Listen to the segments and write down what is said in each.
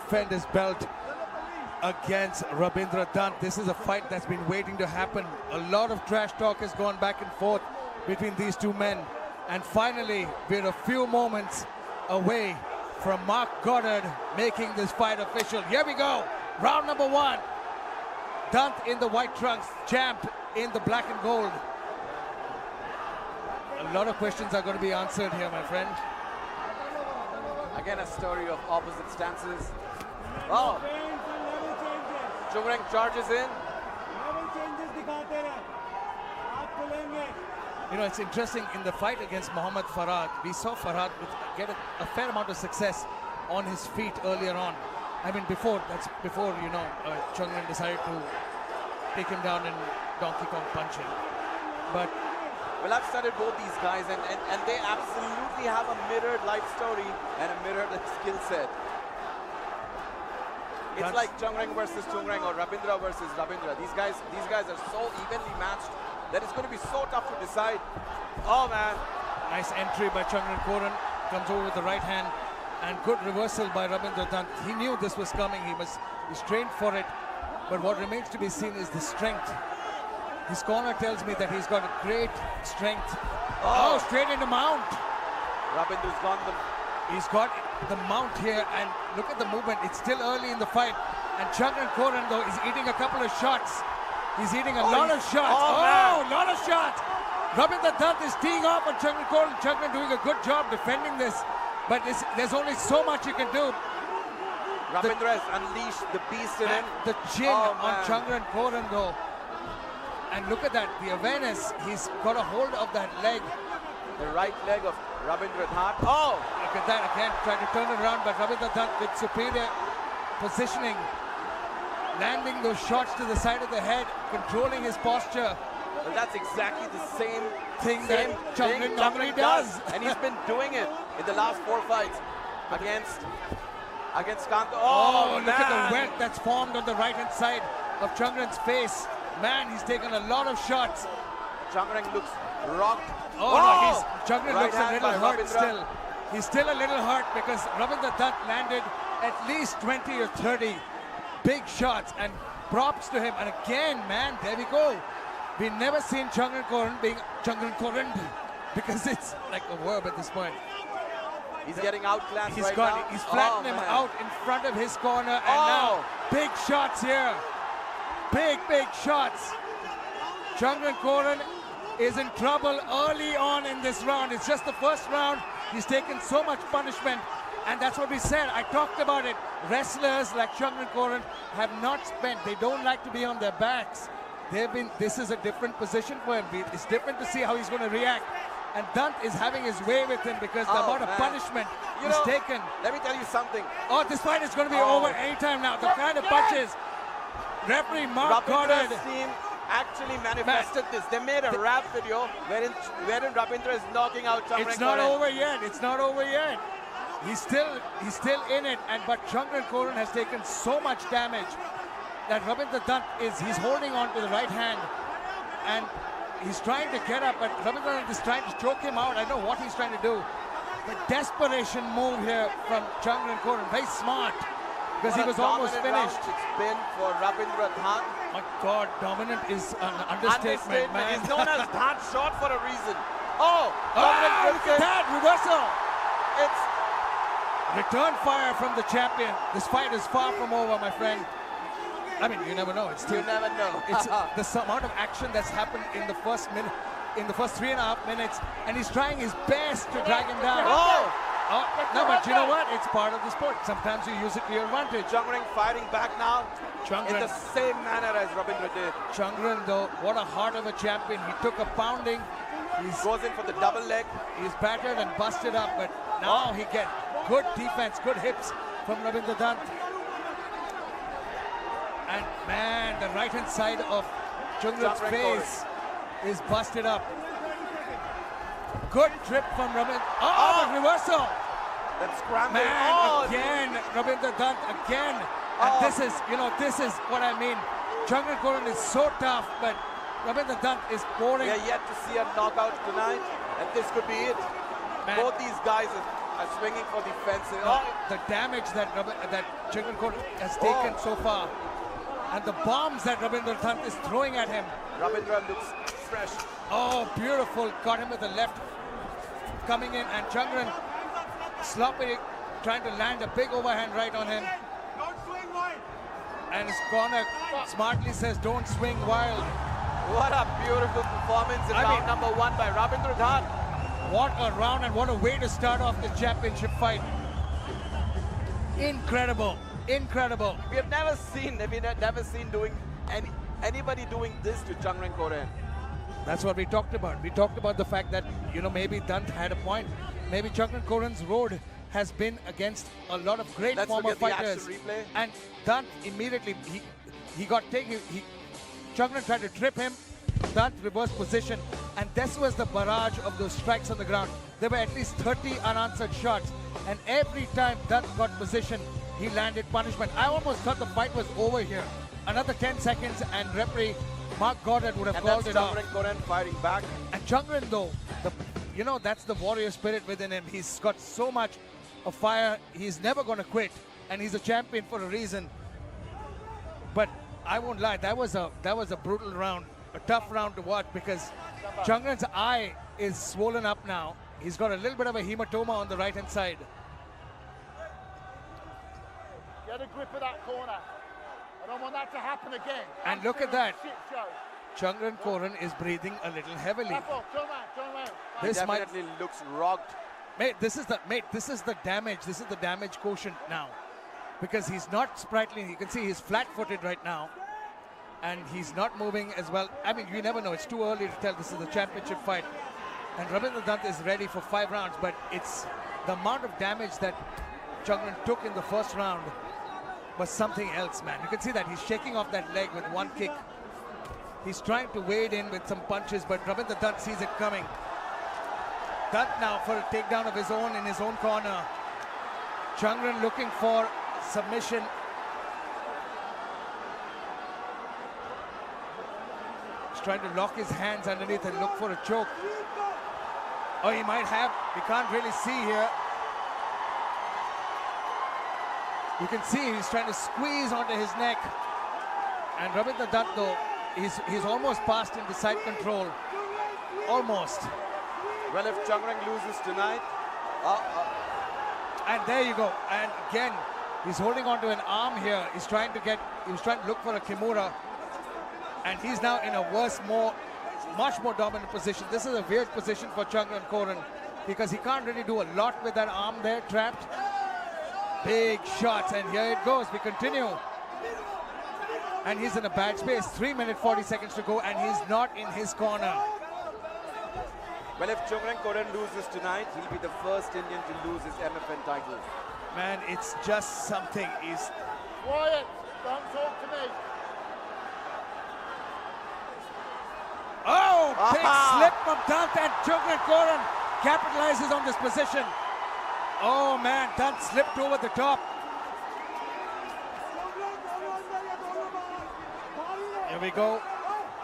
defend his belt against Rabindra Dant. This is a fight that's been waiting to happen. A lot of trash talk has gone back and forth between these two men. And finally, we're a few moments away from Mark Goddard making this fight official. Here we go. Round number one. Dant in the white trunks, champ in the black and gold. A lot of questions are going to be answered here, my friend. Again, a story of opposite stances. Oh! Chung Reng charges in. You know, it's interesting, in the fight against Muhammad Farad, we saw Farad get a fair amount of success on his feet earlier on. I mean, before, you know, Chung Reng decided to take him down in Donkey Kong punching. But well, I've studied both these guys, and they absolutely have a mirrored life story and a mirrored skill set. It's like Chung Reng versus Chung Reng or Rabindra versus Rabindra. These guys are so evenly matched that it's going to be so tough to decide. Oh man! Nice entry by Chung Reng Koren. Comes over with the right hand, and good reversal by Rabindra Dant. He knew this was coming. He's trained for it. But what remains to be seen is the strength. His corner tells me that he's got a great strength. Oh, straight into mount. Rabindra's gone. He's got the mount here, and look at the movement. It's still early in the fight. And Chung Reng Koren, though, is eating a couple of shots. He's eating a lot of shots. Oh, a lot of shots. Rabindra Dant is teeing off on Chung Reng Koren. Chung Reng doing a good job defending this. But there's only so much you can do. Rabindra has unleashed the beast in him. The chin on Chung Reng Koren, though. And look at that, the awareness. He's got a hold of that leg. The right leg of Rabindra Dant. Oh! Look at that again, trying to turn it around, but Rabindra Dant with superior positioning. Landing those shots to the side of the head, controlling his posture. Well, that's exactly the same thing that Chung Reng normally does. And he's been doing it in the last 4 fights against Kanto. Oh, look at the welt that's formed on the right-hand side of Chung Reng's face. Man, he's taken a lot of shots. Chung Reng looks rocked. Oh, no, Chung Reng looks a little hurt still. He's still a little hurt because Rabindra Dant landed at least 20 or 30 big shots, and props to him. And again, man, there we go. We've never seen Chung Reng Koren being Chung Reng Koren, because it's like a verb at this point. He's getting outclassed right now. He's flattened him out in front of his corner, and now big shots here. Big shots. Chung Reng Koren is in trouble early on in this round. It's just the first round. He's taken so much punishment, and that's what we said. I talked about it. Wrestlers like Chung Reng Koren have not spent. They don't like to be on their backs. This is a different position for him. It's different to see how he's going to react. And Dant is having his way with him because the amount of punishment he's taken. Let me tell you something. Oh, this fight is going to be over anytime now. The kind of punches. Referee Mark Goddard. Team actually manifested this. They made a rap video wherein Rabindra is knocking out Chung Reng Koren. It's not over yet. It's not over yet. He's still in it. But Chung Reng Koren has taken so much damage that Rabindra Dant he's holding on to the right hand, and he's trying to get up, but Rabindra Dant is trying to choke him out. I don't know what he's trying to do. The desperation move here from Chung Reng Koren, very smart, because he was almost finished. It's been for Rabindra Dant. My God, dominant is an understatement, man. He's known as Dant shot for a reason. Oh, look at that reversal. It's return fire from the champion. This fight is far from over, my friend. I mean, you never know. You never know. It's the amount of action that's happened in the first minute, in the first 3.5 minutes, and he's trying his best to drag him down. No, but you know what? It's part of the sport. Sometimes you use it to your advantage. Chung Reng fighting back now in the same manner as Rabindra did. Chung Reng, though, what a heart of a champion. He took a pounding. He goes in for the double leg. He's battered and busted up, but now he gets good defense, good hips from Rabindra Dant. And man, the right-hand side of Chung Reng's face is busted up. Good trip from Rabindra. Oh, reversal! That scramble. Man, again, Rabindra Dant again. And this is what I mean. Chung Reng Koren is so tough, but Rabindra Dant is pouring. We are yet to see a knockout tonight, and this could be it. Man. Both these guys swinging for the fences. The damage that Chungran Koran has taken so far, and the bombs that Rabindra Dutt is throwing at him. Rabindra looks fresh. Oh, beautiful. Caught him with the left coming in, and Chungran sloppy trying to land a big overhand right on him. And his corner smartly says, don't swing wild. What a beautiful performance in round number 1 by Rabindra Dutt. What a round and what a way to start off the championship fight. Incredible, incredible. We have never seen doing anybody doing this to Chungran Koran. That's what we talked about. We talked about the fact that, you know, maybe Dutt had a point. Maybe Chungran Koran's road has been against a lot of great former fighters. And Dutt immediately, he got taken. Chungran tried to trip him. Dutt reverse position. And this was the barrage of those strikes on the ground. There were at least 30 unanswered shots. And every time Dutt got position, he landed punishment. I almost thought the fight was over here. Another 10 seconds and referee Mark Goddard would have called it off. Chungran Koran fighting back. And Chungran, though, you know, that's the warrior spirit within him. He's got so much of fire. He's never going to quit. And he's a champion for a reason. But I won't lie, that was a brutal round. A tough round to watch because Chungran's eye is swollen up now. He's got a little bit of a hematoma on the right-hand side. Get a grip of that corner. I don't want that to happen again. And look at that. Chungran Koran is breathing a little heavily. This definitely looks rocked. Mate, this is the damage. This is the damage quotient now. Because he's not sprightly. You can see he's flat-footed right now. And he's not moving as well. I mean, you never know. It's too early to tell. This is the championship fight. And Rabindra Dutt is ready for 5 rounds. But it's the amount of damage that Chungran took in the first round was something else, man. You can see that he's shaking off that leg with one kick. He's trying to wade in with some punches, but Rabindra Dutt sees it coming. Dutt now for a takedown of his own in his own corner. Chungran looking for submission. He's trying to lock his hands underneath and look for a choke. Oh, he might have. We can't really see here. You can see he's trying to squeeze onto his neck. And Rabindra Dutt, though, he's almost past into side control. Almost. Well, if Chungran loses tonight... And there you go. And again, he's holding onto an arm here. He was trying to look for a Kimura. And he's now in a worse, much more dominant position. This is a weird position for Chungran Koran because he can't really do a lot with that arm there, trapped. Big shots, and here it goes. We continue. And he's in a bad space. 3 minutes, 40 seconds to go, and he's not in his corner. Well, if Chungran Koran loses tonight, he'll be the first Indian to lose his MFN title. Man, it's just something. He's... Quiet, don't talk to me. Oh, big slip from Dutt, and Chungran Koran capitalizes on this position. Oh man, Dutt slipped over the top. Here we go.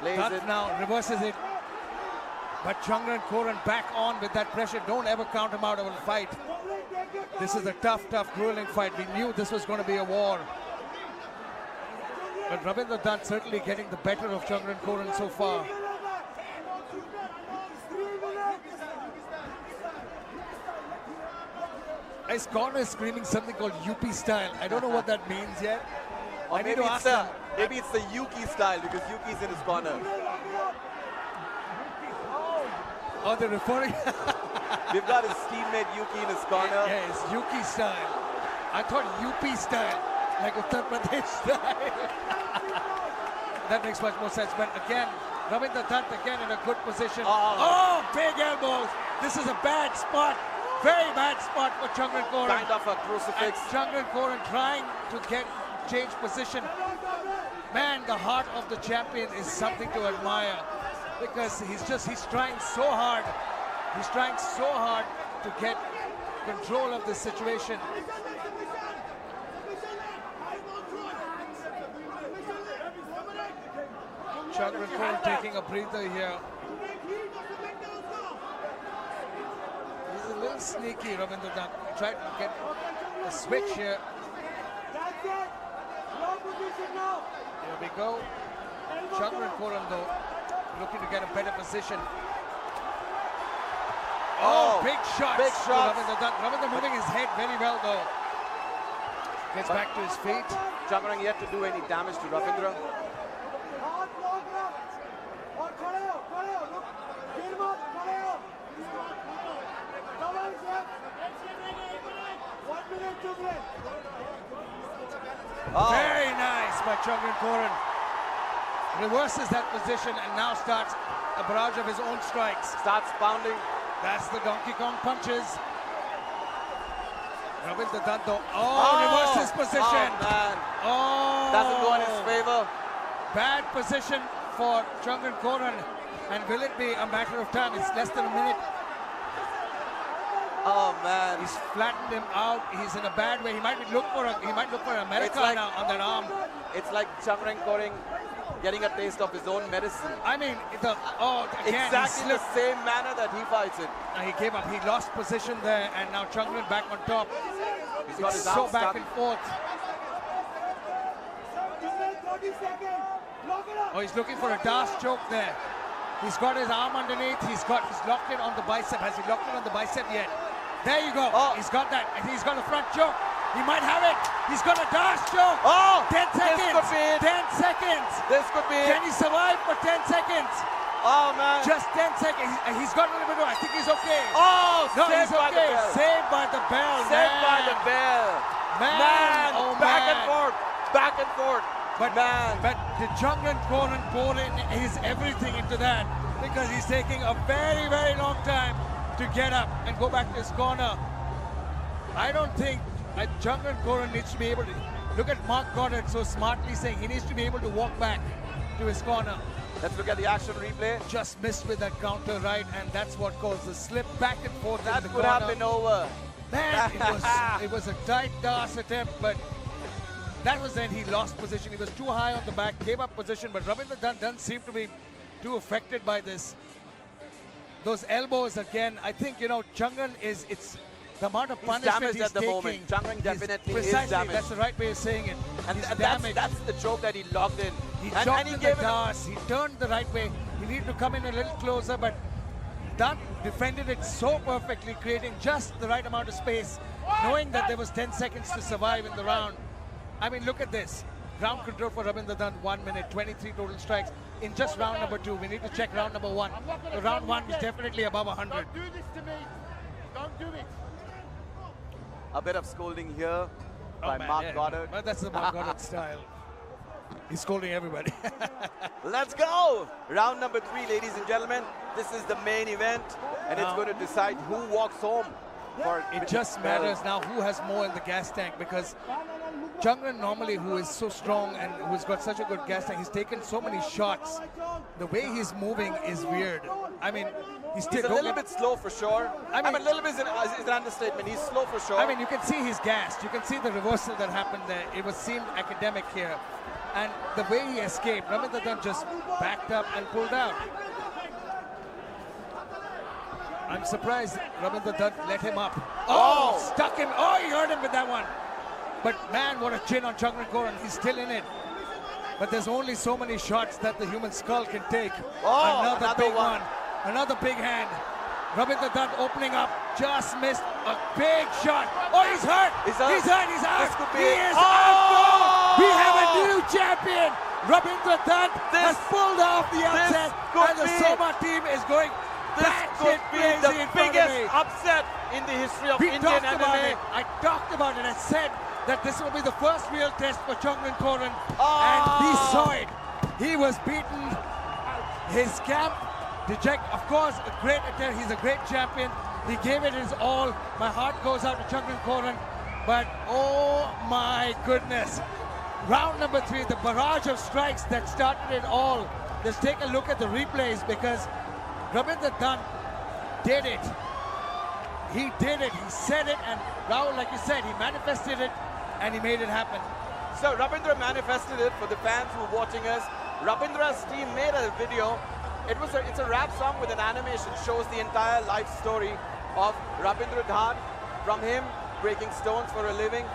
Dutt now reverses it. But Chungran Koran back on with that pressure. Don't ever count him out of a fight. This is a tough, grueling fight. We knew this was going to be a war. But Rabindra Dutt certainly getting the better of Chungran Koran so far. His corner is screaming something called UP style. I don't know what that means yet. Or maybe it's the Yuki style because Yuki's in his corner. Oh, they're referring. We've got his teammate Yuki in his corner. Yeah, it's Yuki style. I thought UP style, like Uttar Pradesh style. That makes much more sense. But again, Rabindra Dutt again in a good position. Oh, big elbows. This is a bad spot. Very bad spot for Chungran Koran. Kind of a crucifix. And Chungran Koran trying to change position. Man, the heart of the champion is something to admire because he's trying so hard. He's trying so hard to get control of this situation. Chungran Koran taking a breather here. He's a little little sneaky, Rabindra Dutt. Tried to get a switch here. Here we go. Jungwirth Koren though, looking to get a better position. Oh, big shots. Big shots. Rabindra Dutt. Rabindra moving his head very well though. Gets back to his feet. Jungwirth yet to do any damage to Rabindra. Oh. Very nice by Jungwirth Koren. Reverses that position and now starts a barrage of his own strikes. Starts pounding. That's the Donkey Kong punches. Rabindra Dutt though. Oh, reverses position. Oh, man. Oh. Doesn't go in his favor. Bad position for Jungwirth Koren. And will it be a matter of time? It's less than a minute. Oh man. He's flattened him out. He's in a bad way. He might look for America like, now on that arm. It's like Jungwirth Koren getting a taste of his own medicine. I mean, again, exactly the same manner that he fights in. He gave up. He lost position there, and now Jungwirth back on top. He's got his so arms back stuck. and forth. Oh, he's looking for a dash choke there. He's got his arm underneath. He's locked it on the bicep. Has he locked it on the bicep yet? There you go. Oh. He's got that. And he's got a front choke. He might have it. He's got a dash choke. Oh, 10 seconds. This could be it. 10 seconds. This could be Can it. he survive for 10 seconds? Oh man. Just 10 seconds. He's got a little bit of. I think he's okay. Oh, no, saved he's by okay. the bell. Saved by the bell. Saved by the bell. Man. Oh, back man. and forth. Back and forth. But the Jungwirth Koren poured in his everything into that because he's taking a very, very long time to get up and go back to his corner. I don't think Jungwirth Koren needs to be able to look at Mark Goddard so smartly saying he needs to be able to walk back to his corner. Let's look at the action replay. Just missed with that counter right, and that's what caused the slip back and forth. That in the could corner. have been over. Man, it was a tight DAS attempt, but that was then he lost position. He was too high on the back, gave up position, but Rabindra Dutt doesn't seem to be too affected by this. Those elbows again, I think, Jungwirth it's the amount of punishment he's damaged at the taking. moment. Jungwirth definitely is precisely, damaged. that's the right way of saying it. And He's that's the choke that he locked in. He and chopped he in gave the it DAS, he turned the right way. He needed to come in a little closer, but Dutt defended it so perfectly, creating just the right amount of space, knowing that there was 10 seconds to survive in the round. I mean, look at this. Ground control for Rabindra Dutt, 1 minute, 23 total strikes in just round number 2. We need to check round number 1. So round 1 is definitely above 100. Don't do this to me. Don't do it. a bit of scolding here by man, Mark Goddard. But that's the Mark Goddard style. He's scolding everybody. Let's go! Round number 3, ladies and gentlemen. This is the main event, and it's going to decide who walks home. It just matters now who has more in the gas tank, because Jungwirth normally, who is so strong and who's got such a good gas tank, he's taken so many shots. The way he's moving is weird. I mean, he's a little bit slow for sure. I mean, a little bit is an understatement. He's slow for sure. I mean, you can see he's gassed. You can see the reversal that happened there. It seemed academic here. And the way he escaped, Rabindra Dutt just backed up and pulled out. I'm surprised Rabindra Dutt let him up. Oh, stuck him. Oh, he hurt him with that one. But man, what a chin on Jungwirth Koren. He's still in it. But there's only so many shots that the human skull can take. Oh, another big one. Another big hand. Rabindra Dutt opening up. Just missed a big shot. Oh, he's hurt. He's out. He's out. He is out. We have a new champion. Rabindra Dutt has pulled off the upset. And the Soma team is going could be the biggest upset in the history of Indian MMA. I talked about it. I said that this will be the first real test for Jungwirth Koren, and he saw it. He was beaten. His camp, deject. Of course, a great attempt. He's a great champion. He gave it his all. My heart goes out to Jungwirth Koren, but oh my goodness. Round number 3, the barrage of strikes that started it all. Let's take a look at the replays, because Rabindra Dutt did it. He did it. He said it, and Rahul, like you said, he manifested it, and he made it happen. So Rabindra manifested it. For the fans who are watching us, Rabindra's team made a video. It's a rap song with an animation, shows the entire life story of Rabindra Dhat, from him breaking stones for a living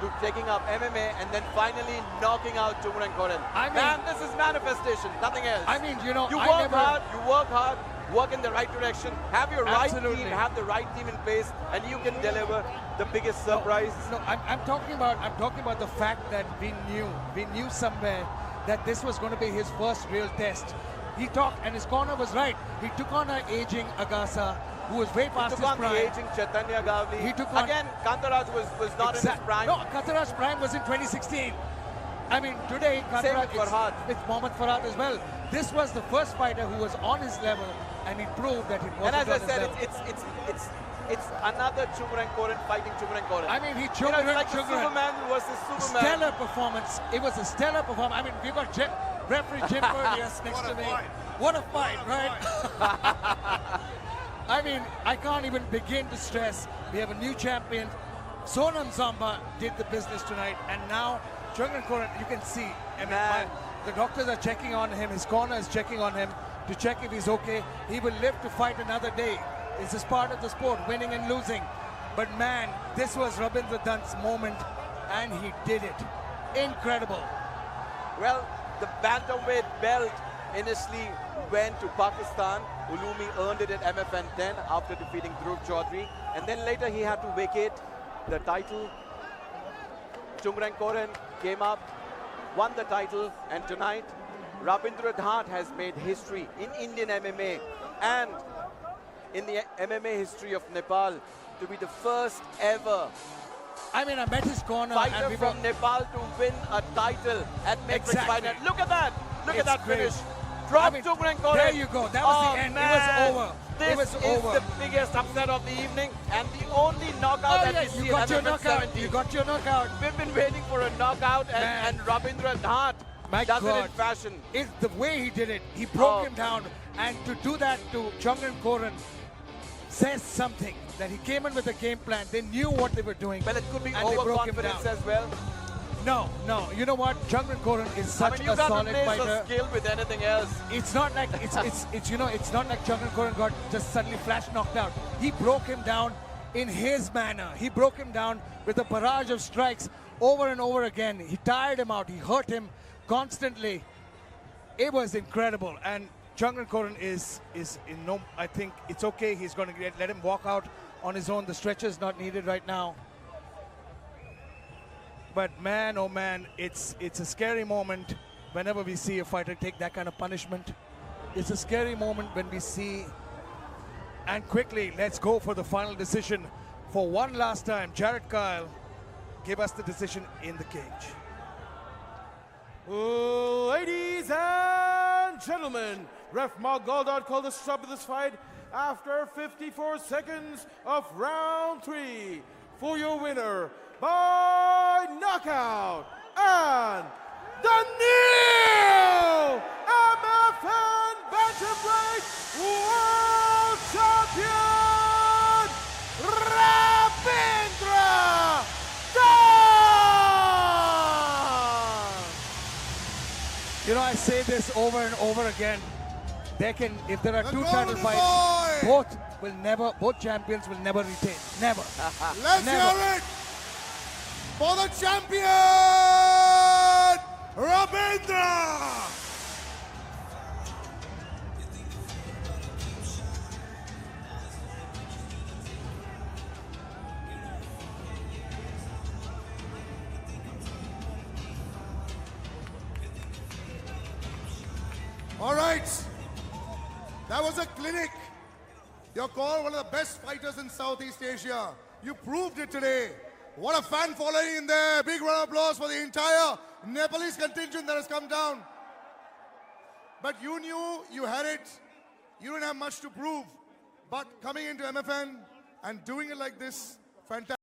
to taking up MMA and then finally knocking out Chungren Koren. Man, this is manifestation, nothing else. I mean, you know, you work hard, work in the right direction, have your right team, have the right team in place, and you can deliver the biggest surprise. No, I'm talking about the fact that we knew somewhere that this was going to be his first real test. He talked, and his corner was right. He took on an aging Agasa, who was way past his prime. He took on the aging Chaitanya Gavli. He took on, again, Kantaraj was not in his prime. No, Kantaraj's prime was in 2016. I mean, today, Kantaraj with Mohammad Farhad as well. This was the first fighter who was on his level, and he proved that it wasn't. And as I said, it's another Chungren Koren fighting Chungren Koren. I mean, it's like Superman versus Superman. Stellar performance. It was a stellar performance. I mean, we got referee Jim Perdius next to me. What a fight, right? I mean, I can't even begin to stress. We have a new champion. Sonam Zamba did the business tonight, and now Chungren Koren, you can see. I mean, the doctors are checking on him. His corner is checking on him to check if he's okay. He will live to fight another day. It's just part of the sport, winning and losing. But man, this was Rabindra Dhat's moment, and he did it. Incredible. Well, the bantamweight belt initially went to Pakistan. Ulumi earned it at MFN 10 after defeating Dhruv Chaudhary, and then later he had to vacate the title. Chungren Koren came up, won the title, and tonight Rabindra Dhat has made history in Indian MMA and in the MMA history of Nepal to be the first ever I met his corner fighter and from Nepal to win a title at Matrix Fight Night. Look at that! Look at that finish. Drop Chungren Koren. There you go. That was the end. Man. It was over. This is the biggest upset of the evening and the only knockout that we see you got in your MFN knockout. 70. You got your knockout. We've been waiting for a knockout, and Rabindra Dhat does it in fashion. It's the way he did it. He broke him down, and to do that to Chungren Koren says something, that he came in with a game plan. They knew what they were doing. Well, it could be overconfidence as well. No. You know what? Chungren Koren is such a solid fighter. You can't replace a skill with anything else. It's not like it's not like Chungren Koren got just suddenly flash knocked out. He broke him down in his manner. He broke him down with a barrage of strikes over and over again. He tired him out. He hurt him constantly. It was incredible. And Chungren Koren is in no. I think it's okay. He's going to let him walk out on his own. The stretcher is not needed right now. But man, oh man, it's a scary moment whenever we see a fighter take that kind of punishment. It's a scary moment when we see. And quickly, let's go for the final decision. For one last time, Jared Kyle, give us the decision in the cage. Ladies and gentlemen, Ref Mark Goldart called the stop of this fight after 54 seconds of round 3 for your winner by knockout and the new MFN Bantamweight World Champion, Rabindra Dhat! You know, I say this over and over again. If there are two title fights, both champions will never retain. Never. Let's hear it for the champion, Rabindra! All right, that was a clinic. You're called one of the best fighters in Southeast Asia. You proved it today. What a fan following in there. Big round of applause for the entire Nepalese contingent that has come down. But you knew you had it. You didn't have much to prove. But coming into MFN and doing it like this, fantastic.